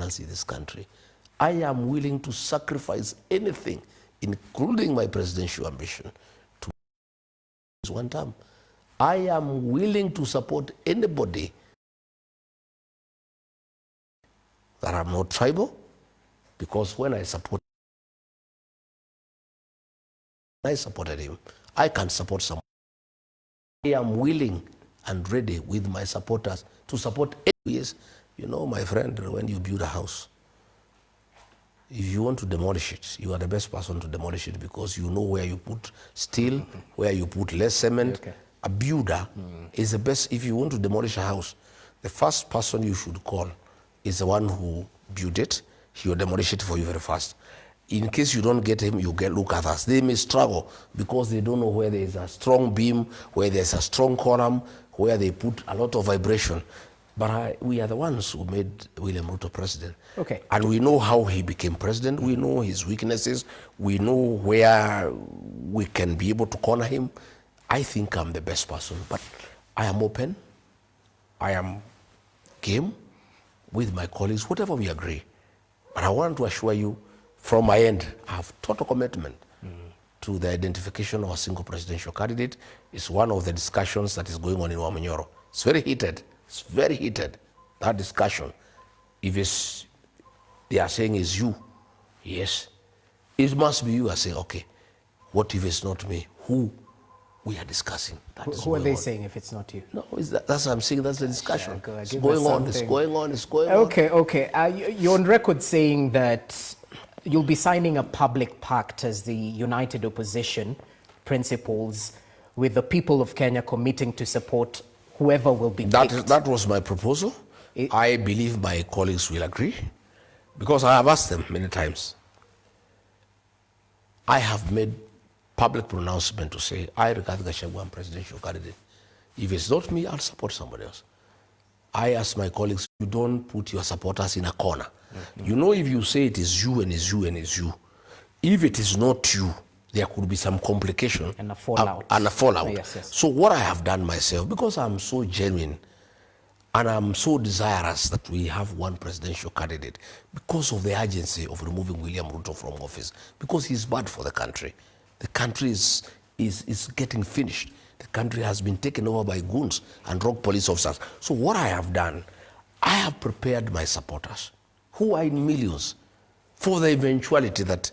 in this country. I am willing to sacrifice anything, including my presidential ambition, to one term. I am willing to support anybody that I'm not tribal, because when I supported him, I can support someone. I am willing and ready with my supporters to support anyways. You know, my friend, when you build a house, if you want to demolish it, you are the best person to demolish it, because you know where you put steel, where you put less cement. Okay. A builder is the best. If you want to demolish a house, the first person you should call is the one who built it. He will demolish it for you very fast. In case you don't get him, you look at us. They may struggle because they don't know where there is a strong beam, where there's a strong column, where they put a lot of vibration. But we are the ones who made William Ruto president. Okay. And we know how he became president. We know his weaknesses. We know where we can be able to corner him. I think I'm the best person, but I am open. I am game with my colleagues, whatever we agree. But I want to assure you, from my end, I have total commitment to the identification of a single presidential candidate. It's one of the discussions that is going on in Wamanyoro. It's very heated. It's very heated, that discussion. If they are saying it's you, yes, it must be you. I say, okay, what if it's not me? Who we are discussing? Who are they saying if it's not you? No, that's what I'm saying. That's the discussion. It's going on. It's going on. It's going on. Okay. You're on record saying that you'll be signing a public pact as the United Opposition Principles with the people of Kenya committing to support whoever will be picked. That was my proposal. I believe my colleagues will agree, because I have asked them many times. I have made public pronouncement to say, I regard Gachagua as presidential candidate. If it's not me, I'll support somebody else. I ask my colleagues, you don't put your supporters in a corner. You know, if you say it is you and it's you and it's you, if it is not you, there could be some complication and a fallout. Yes. So what I have done myself, because I'm so genuine and I'm so desirous that we have one presidential candidate, because of the urgency of removing William Ruto from office, because he's bad for the country. The country is getting finished. The country has been taken over by goons and rogue police officers. So what I have done, I have prepared my supporters, who are in millions, for the eventuality that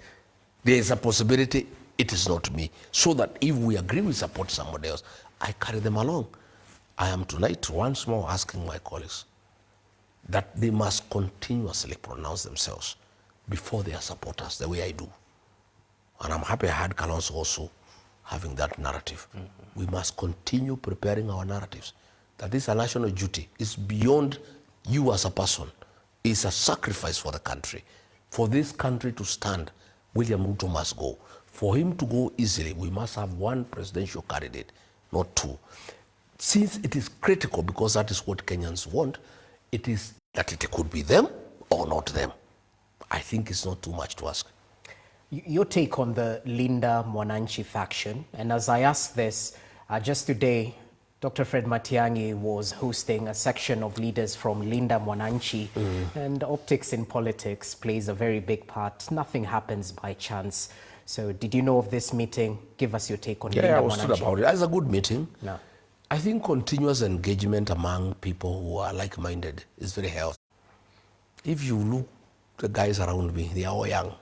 there is a possibility it is not me, so that if we agree we support somebody else, I carry them along. I am tonight once more asking my colleagues that they must continuously pronounce themselves before their supporters, the way I do. And I'm happy I had Kalonzo also having that narrative. We must continue preparing our narratives, that this is a national duty. It's beyond you as a person. It's a sacrifice for the country. For this country to stand, William Ruto must go. For him to go easily, we must have one presidential candidate, not two. Since it is critical, because that is what Kenyans want, it is that it could be them or not them. I think it's not too much to ask. Your take on the Linda Mwananchi faction, and as I ask this, just today, Dr. Fred Matiang'i was hosting a section of leaders from Linda Mwananchi, and optics in politics plays a very big part. Nothing happens by chance. So did you know of this meeting? Give us your take on Linda Mwananchi. Yeah, I was told about it. It's a good meeting. No. I think continuous engagement among people who are like-minded is very healthy. If you look at the guys around me, they are all young.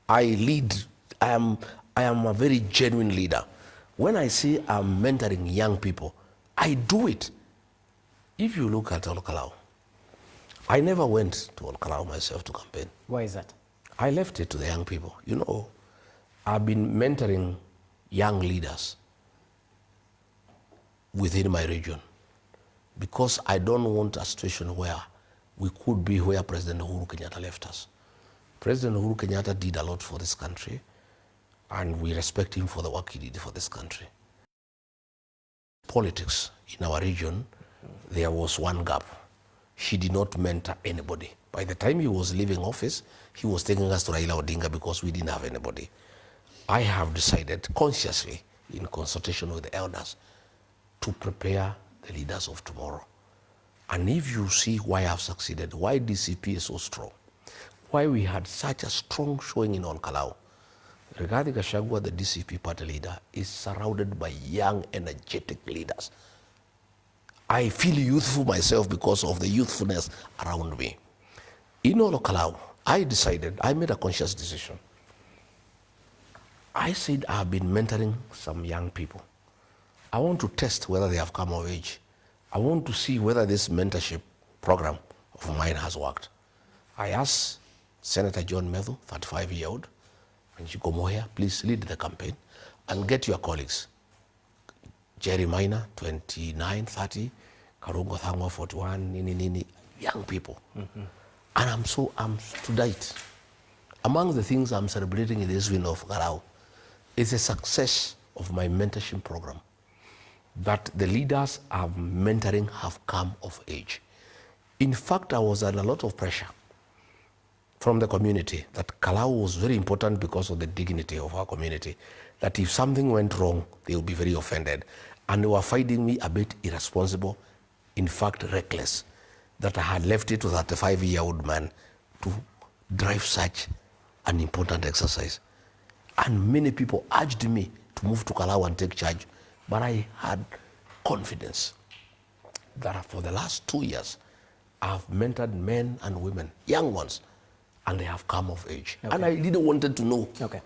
I lead. I am a very genuine leader. When I say I'm mentoring young people, I do it. If you look at Olkalau, I never went to Olkalau myself to campaign. Why is that? I left it to the young people. You know, I've been mentoring young leaders within my region, because I don't want a situation where we could be where President Uhuru Kenyatta left us. President Uhuru Kenyatta did a lot for this country, and we respect him for the work he did for this country. Politics in our region, there was one gap. He did not mentor anybody. By the time he was leaving office, he was taking us to Raila Odinga because we didn't have anybody. I have decided consciously, in consultation with the elders, to prepare the leaders of tomorrow. And if you see why I've succeeded, why DCP is so strong, why we had such a strong showing in Kalau. Rigathi Gachagua, the DCP party leader, is surrounded by young, energetic leaders. I feel youthful myself because of the youthfulness around me. In Kalau, I made a conscious decision. I said I've been mentoring some young people. I want to test whether they have come of age. I want to see whether this mentorship program of mine has worked. I asked Senator John Methu, 35-year-old, and you come here, please lead the campaign and get your colleagues. Jerry Minor, 29, 30, Karungo Thangwa, 41, young people. And I'm to date. Among the things I'm celebrating in this win of Garau is the success of my mentorship program, that the leaders I'm mentoring have come of age. In fact, I was under a lot of pressure from the community that Kalau was very important because of the dignity of our community, that if something went wrong, they would be very offended. And they were finding me a bit irresponsible, in fact reckless, that I had left it to that 35-year-old man to drive such an important exercise. And many people urged me to move to Kalau and take charge, but I had confidence that for the last 2 years, I've mentored men and women, young ones, and they have come of age. Okay. And I didn't want to know. Okay.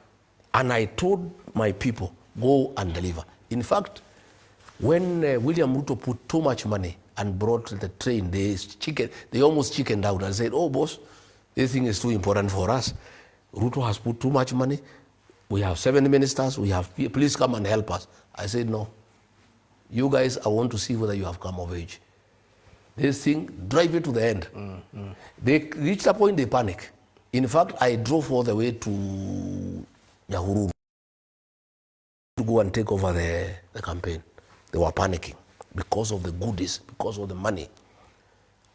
And I told my people, go and deliver. In fact, when William Ruto put too much money and brought the train, they almost chickened out and said, oh, boss, this thing is too important for us. Ruto has put too much money. We have 7 ministers. Please come and help us. I said, no. You guys, I want to see whether you have come of age. This thing, drive it to the end. They reached a point, they panic. In fact, I drove all the way to Nyahururu to go and take over the campaign. They were panicking because of the goodies, because of the money.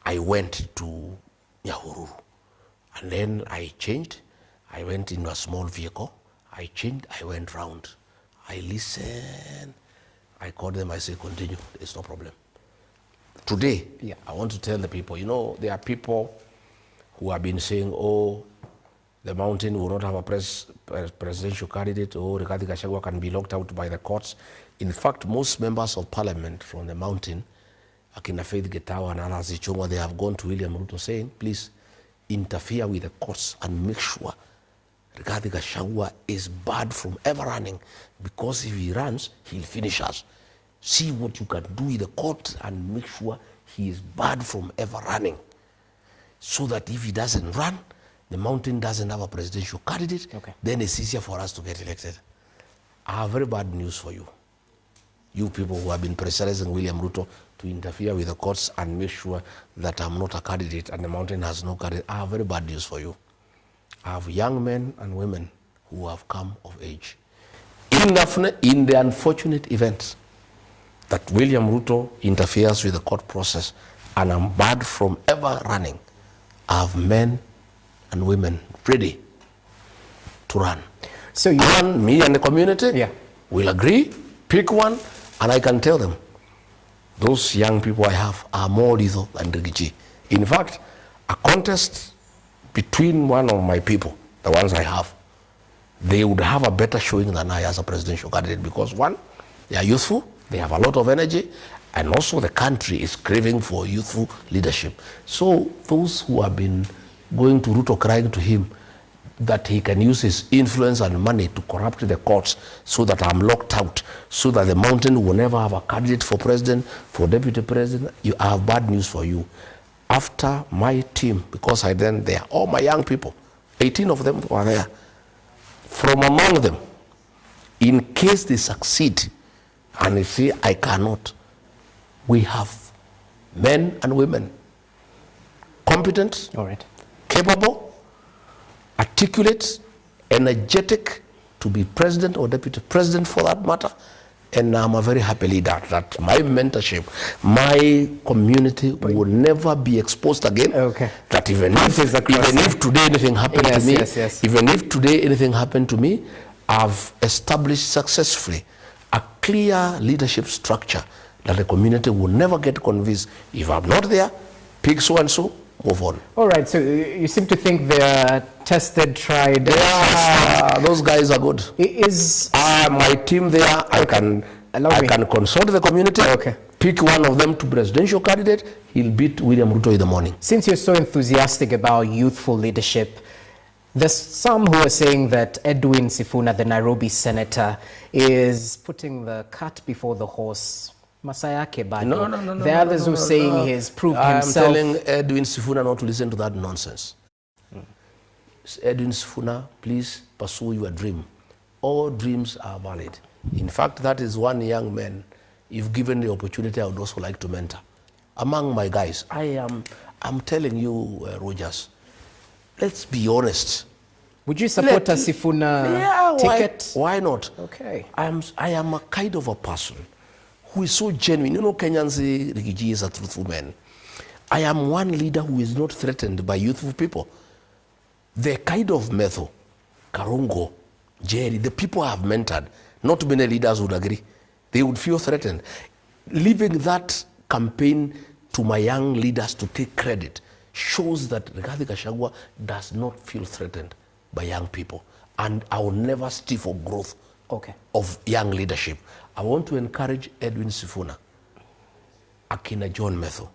I went to Nyahururu. And then I changed. I went in a small vehicle. I changed. I went round. I listened. I called them. I said, continue. There's no problem. Today, I want to tell the people, there are people who have been saying, oh, the mountain will not have a presidential candidate, or Rigathi Gachagua can be locked out by the courts. In fact, most members of parliament from the mountain, Akina Faith Getawa and others, they have gone to William Ruto saying, please interfere with the courts and make sure Rigathi Gachagua is barred from ever running, because if he runs, he'll finish us. See what you can do with the court and make sure he is barred from ever running, so that if he doesn't run, the mountain doesn't have a presidential candidate, then it's easier for us to get elected. I have very bad news for you. You people who have been pressurizing William Ruto to interfere with the courts and make sure that I'm not a candidate and the mountain has no candidate, I have very bad news for you. I have young men and women who have come of age. In the unfortunate event that William Ruto interferes with the court process and I'm barred from ever running, I have men and women ready to run. So me and the community will agree, pick one, and I can tell them, those young people I have are more lethal than Rigathi. In fact, a contest between one of my people, the ones I have, they would have a better showing than I as a presidential candidate, because one, they are youthful, they have a lot of energy, and also the country is craving for youthful leadership. So those who have been going to Ruto crying to him that he can use his influence and money to corrupt the courts so that I'm locked out, so that the mountain will never have a candidate for president, for deputy president, I have bad news for you. After my team, because I then there, all my young people, 18 of them were there. From among them, in case they succeed and they say, I cannot, we have men and women, competent, capable, articulate, energetic to be president or deputy president for that matter. And I'm a very happy leader that my mentorship, my community will never be exposed again. That even if today anything happened to me, even if today anything happened to me, I've established successfully a clear leadership structure that the community will never get convinced. If I'm not there, pick so and so, move on. All right, so you seem to think they're tested, tried. Yeah, those guys are good. Is my team there, I can consult the community, pick one of them to presidential candidate, he'll beat William Ruto in the morning. Since you're so enthusiastic about youthful leadership, there's some who are saying that Edwin Sifuna, the Nairobi senator, is putting the cart before the horse. Masayake bado. No. There are others who are saying he's proved himself. I'm telling Edwin Sifuna not to listen to that nonsense. Edwin Sifuna, please pursue your dream. All dreams are valid. In fact, that is one young man, if given the opportunity, I would also like to mentor. Among my guys, I'm telling you, Rogers, let's be honest. Would you support a Sifuna ticket? Why not? Okay. I am a kind of a person who is so genuine. You know, Kenyans say Rigathi is a truthful man. I am one leader who is not threatened by youthful people. The kind of method, Karongo, Jerry, the people I have mentored, not many leaders would agree. They would feel threatened. Leaving that campaign to my young leaders to take credit shows that Rigathi Gachagua does not feel threatened by young people. And I will never steal for growth of young leadership. I want to encourage Edwin Sifuna, Akina John Metho,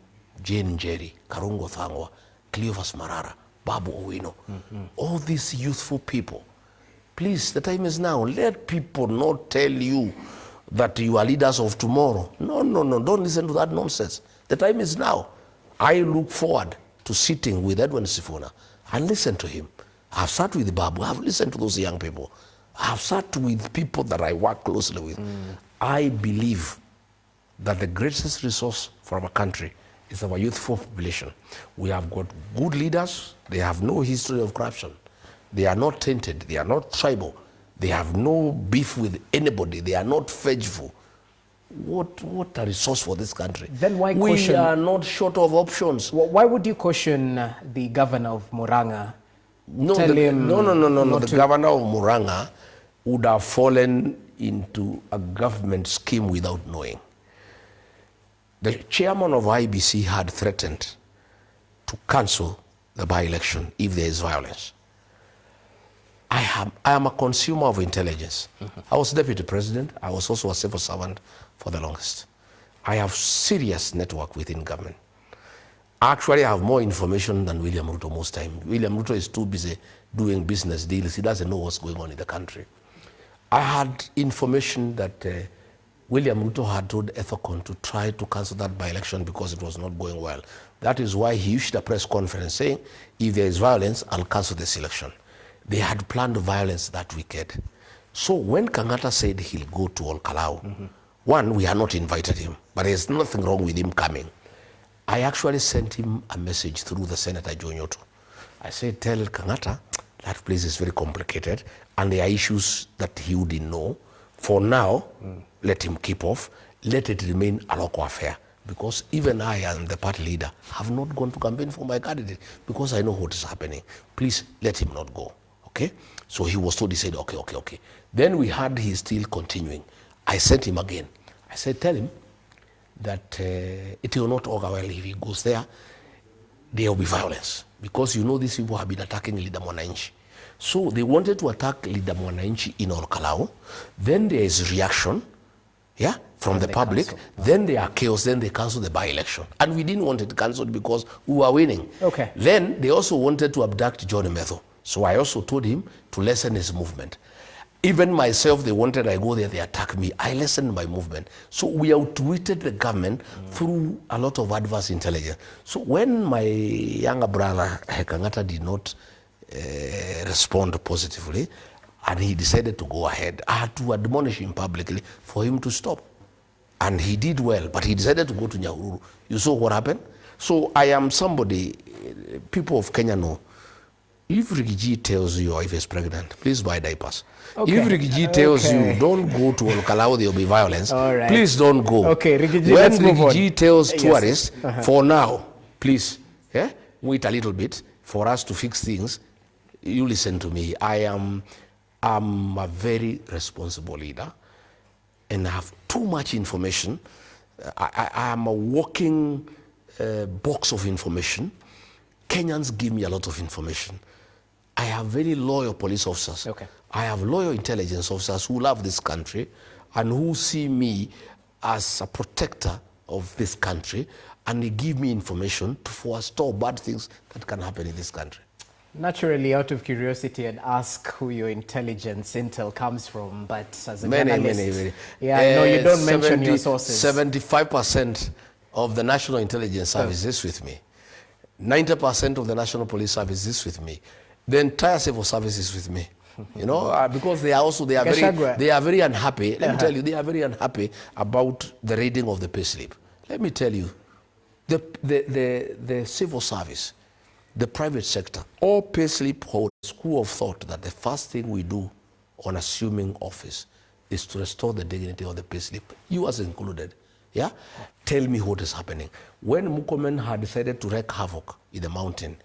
Jane Njeri, Karungo Thangwa, Cleophas Marara, Babu Owino, all these youthful people. Please, the time is now. Let people not tell you that you are leaders of tomorrow. No, don't listen to that nonsense. The time is now. I look forward to sitting with Edwin Sifuna and listen to him. I've sat with Babu, I've listened to those young people. I've sat with people that I work closely with. I believe that the greatest resource for our country is our youthful population. We have got good leaders. They have no history of corruption. They are not tainted. They are not tribal. They have no beef with anybody. They are not vengeful. What a resource for this country. Then why caution? We are not short of options. Why would you caution the governor of Murang'a? No, the governor of Murang'a would have fallen into a government scheme without knowing. The chairman of IBC had threatened to cancel the by-election if there is violence. I am a consumer of intelligence. I was deputy president. I was also a civil servant for the longest. I have serious network within government. Actually, I have more information than William Ruto most time. William Ruto is too busy doing business deals. He doesn't know what's going on in the country. I had information that William Ruto had told Ethicon to try to cancel that by-election because it was not going well. That is why he issued a press conference saying, if there is violence, I'll cancel this election. They had planned violence that weekend. So when Kangata said he'll go to Olkalau, one, we had not invited him, but there's nothing wrong with him coming. I actually sent him a message through the Senator Jonyoto. I said, tell Kangata that place is very complicated and there are issues that he wouldn't know. For now, let him keep off. Let it remain a local affair. Because even I, and the party leader, have not gone to campaign for my candidate because I know what is happening. Please let him not go. Okay? So he was told, he said, okay. Then we heard he's still continuing. I sent him again. I said, tell him that it will not augur well if he goes there. There will be violence. Because you know these people have been attacking Leader Mwananchi. So they wanted to attack Leader Mwananchi in Olkalau. Then there is reaction, from the public. Then there are chaos. Then they cancel the by-election. And we didn't want it cancelled because we were winning. Okay. Then they also wanted to abduct John Metho. So I also told him to lessen his movement. Even myself, they wanted I go there, they attack me. I lessened my movement. So we outwitted the government through a lot of adverse intelligence. So when my younger brother, Kangata, did not respond positively, and he decided to go ahead, I had to admonish him publicly for him to stop. And he did well, but he decided to go to Nyahururu. You saw what happened? So I am somebody, people of Kenya know, if Rigathi tells you your wife is pregnant, please buy diapers. Okay. If Rigathi tells you don't go to Olkalau, there will be violence, right. Please don't go. Okay, Rigathi, when let's move on. Rigathi tells tourists, for now, please, wait a little bit for us to fix things, you listen to me. I'm a very responsible leader and I have too much information. I am a walking box of information. Kenyans give me a lot of information. I have very loyal police officers. Okay. I have loyal intelligence officers who love this country and who see me as a protector of this country, and they give me information to forestall bad things that can happen in this country. Naturally, out of curiosity, and ask who your intelligence intel comes from, but as a journalist, many. Yeah, I know you don't mention your sources. 75% of the National Intelligence Service is with me. 90% of the National Police Service is with me. The entire civil service is with me. You know, because they are very unhappy. Let me tell you, they are very unhappy about the reading of the payslip. Let me tell you, the civil service, the private sector, all payslip hold school of thought that the first thing we do on assuming office is to restore the dignity of the payslip. You as included. Yeah? Tell me what is happening. When Mukomen had decided to wreak havoc in the mountain,